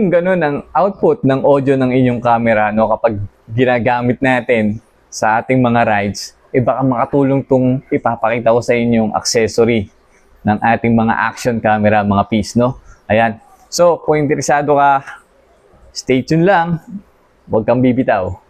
kung ganun ang output ng audio ng inyong camera, no, kapag ginagamit natin sa ating mga rides, baka makatulong tong ipapakita ko sa inyong accessory ng ating mga action camera, mga piece, no? Ayan. So, kung interesado ka, stay tuned lang. Huwag kang bibitaw.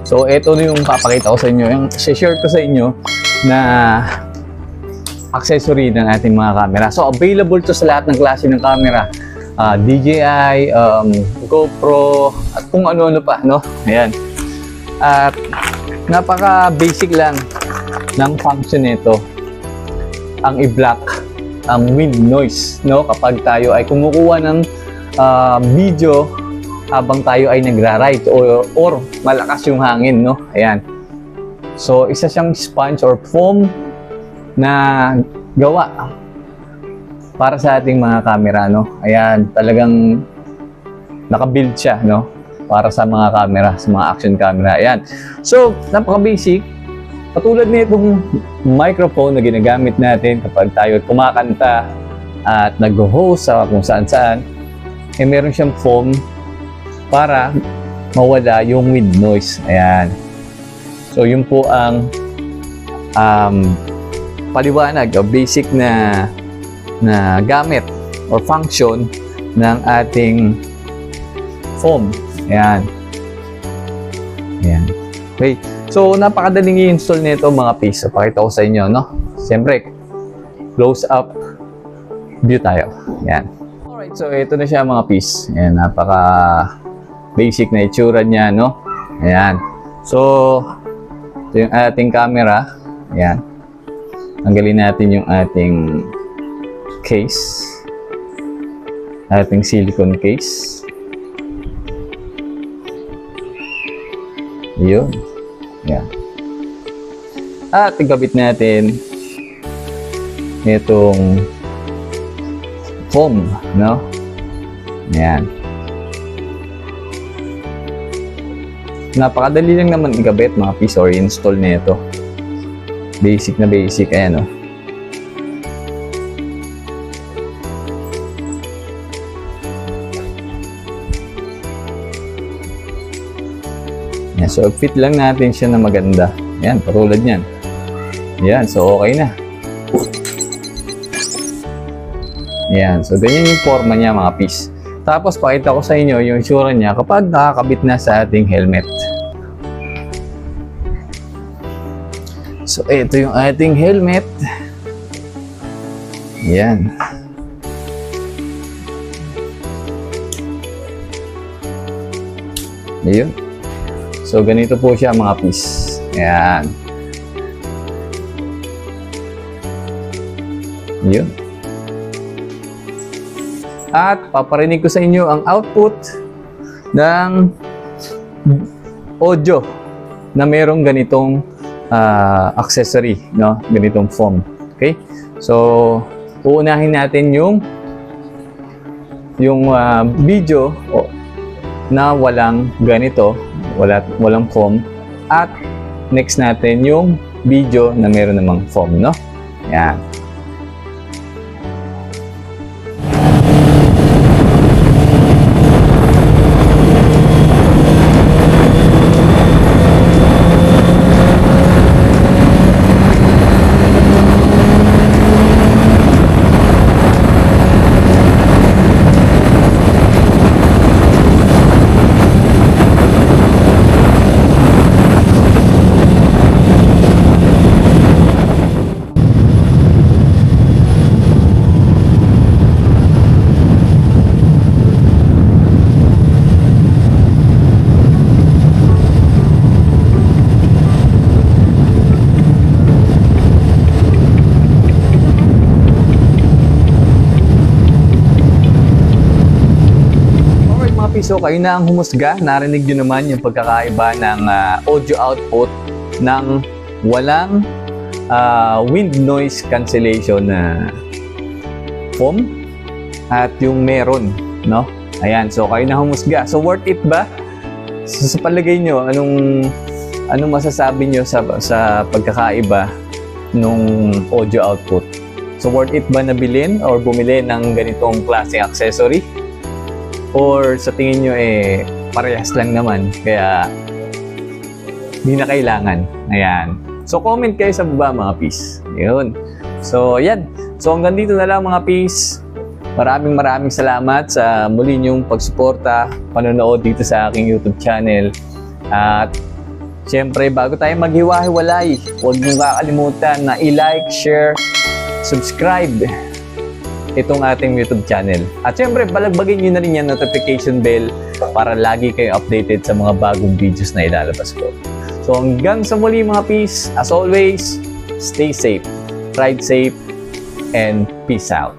So, ito na yung papakita ko sa inyo. Yung share ko sa inyo na accessory ng ating mga camera. So, available to sa lahat ng klase ng camera. DJI, GoPro, at kung ano-ano pa, no? Ayan. At napaka-basic lang ng function nito. Ang i-block ang wind noise, no? Kapag tayo ay kumukuha ng video habang tayo ay nagra-ride or malakas yung hangin, no? Ayan. So, isa siyang sponge or foam na gawa para sa ating mga camera, no? Ayan, talagang naka-build siya, no? Para sa mga camera, sa mga action camera. Ayan. So, napaka-basic. Katulad nitong microphone na ginagamit natin kapag tayo kumakanta at nag-host sa kung saan-saan, meron siyang foam para mawala yung wind noise. Ayan. So, yun po ang paliwanag o basic na gamit or function ng ating foam. Ayan. Ayan. Okay. So, napakadaling i-install nito mga piece. So, pakita ko sa inyo, no? Siyempre, close up view tayo. Ayan. Alright. So, ito na siya mga piece. Ayan. Basic na itsura niya, no? Ayan. So, ito yung ating camera. Ayan. Tanggalin natin yung ating case. Ating silicone case. Yun. Ayan. At igabit natin itong foam, no? Ayan. Napakadali lang naman igabit mga piece or install nito. Basic na basic. Ayan, o. Ayan, so fit lang natin siya na maganda. Ayan, patulad niyan. Ayan, so okay na. Ayan, so ganyan yung forma niya mga piece. Tapos pakita ko sa inyo yung itsura niya kapag nakakabit na sa ating helmet. So, ito yung ating helmet. Yan. Ayun. So, ganito po siya mga piece. Yan. Ayun. At paparinig ko sa inyo ang output ng audio na merong ganitong accessory, no? Ganitong foam. Okay? So, uunahin natin yung video na walang ganito, walang foam, at next natin yung video na meron namang foam, no? Yan. piso, kayo na ang humusga. Narinig nyo naman yung pagkakaiba ng audio output ng walang wind noise cancellation na foam at yung meron, no? Ayan, so kayo na humusga. So worth it ba? So, sa palagay nyo, anong masasabi nyo sa pagkakaiba nung audio output? So worth it ba na bilhin or bumili ng ganitong klase accessory? Or sa tingin nyo parehas lang naman, kaya hindi na kailangan. Ayan. So comment kayo sa baba mga peace. Yun. So yan. So hanggang dito na lang mga peace. Maraming salamat sa muli nyong pagsuporta, panonood dito sa aking YouTube channel. At syempre bago tayo maghiwa-hiwalay, huwag niyong kakalimutan na i-like, share, subscribe itong ating YouTube channel. At syempre, balagbagin nyo na rin yung notification bell para lagi kayo updated sa mga bagong videos na ilalabas ko. So hanggang sa muli mga peace, as always, stay safe, ride safe, and peace out.